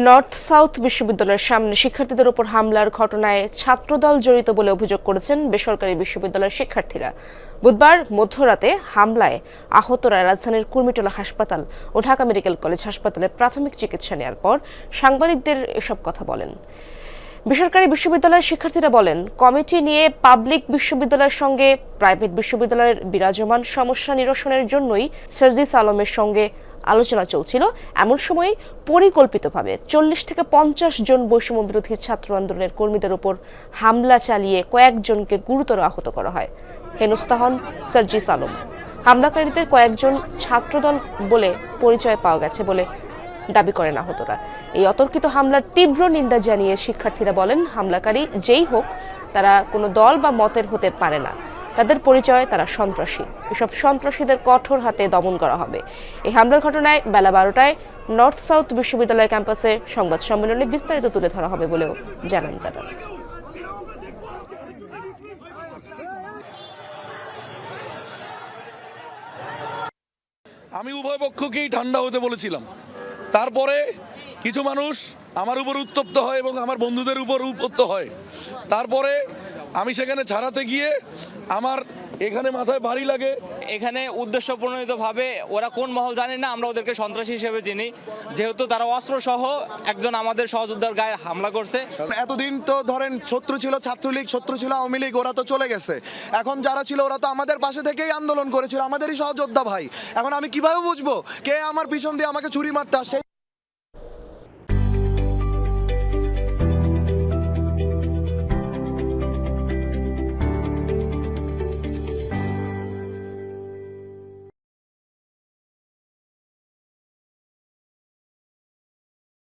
North south বিশ্ববিদ্যালয়ের সামনে শিক্ষার্থীদের উপর হামলার ঘটনায় ছাত্রদল জড়িত বলে অভিযোগ করেছেন বেসরকারি বিশ্ববিদ্যালয়ের শিক্ষার্থীরা। বুধবার মধ্যরাতে হামলায় আহতরা রাজধানীর কুর্মিটোলা হাসপাতাল ও ঢাকা মেডিকেল কলেজ হাসপাতালে প্রাথমিক চিকিৎসা নেওয়ার পর সাংবাদিকদের এসব কথা বলেন। বেসরকারি বিশ্ববিদ্যালয়ের শিক্ষার্থীরা বলেন, কমিটি নিয়ে পাবলিক বিশ্ববিদ্যালয়ের সঙ্গে প্রাইভেট বিশ্ববিদ্যালয়ের বিরাজমান সমস্যা নিরসনের জন্যই সার্জিস আলমের সঙ্গে আলোচনা চলছিল। এমন সময় পরিকল্পিতভাবে 40 থেকে 50 জন বৈষম্য বিরোধী ছাত্র আন্দোলনের কর্মীদের উপর হামলা চালিয়ে কয়েকজনকে গুরুতর আহত করা হয়। হেনস্থা হন সার্জিস আলম। হামলাকারীদের কয়েকজন ছাত্রদল বলে পরিচয় পাওয়া গেছে বলে দাবি করেন আহতরা। এই অতর্কিত হামলার তীব্র নিন্দা জানিয়ে শিক্ষার্থীরা বলেন, হামলাকারী যেই হোক তারা কোনো দল বা মতের হতে পারে না। তাদের পরিচয় তারা সন্ত্রাসী। এসব সন্ত্রাসীদের কঠোর হাতে দমন করা হবে। এই হামলার ঘটনায় বেলা 12টায় নর্থ সাউথ বিশ্ববিদ্যালয় ক্যাম্পাসে সংবাদ সম্মেলনে বিস্তারিত তুলে ধরা হবে বলেও জানান তারা। আমি উভয় পক্ষকেই ঠান্ডা হতে বলেছিলাম। তারপরে কিছু মানুষ আমার উপর উত্তপ্ত হয় এবং আমার বন্ধুদের উপর উত্তপ্ত হয়। তারপরে আমি সেখানে ছাড়াতে গিয়ে আমার এখানে মাথায় বাড়ি লাগে। এখানে উদ্দেশ্য প্রণোদিতভাবে ওরা কোন মহল জানি না, আমরা ওদেরকে সন্ত্রাসী হিসেবে চিনি, যেহেতু তারা অস্ত্র সহ একজন আমাদের সহযোদ্ধার গায়ে হামলা করছে। এতদিন তো ধরেন শত্রু ছিল ছাত্রলীগ, শত্রু ছিল আওয়ামী লীগ, ওরা তো চলে গেছে। এখন যারা ছিল ওরা তো আমাদের পাশে থেকেই আন্দোলন করেছিল, আমাদেরই সহযোদ্ধা ভাই। এখন আমি কিভাবে বুঝবো কে আমার পিছন দিয়ে আমাকে ছুরি মারতে আসছে?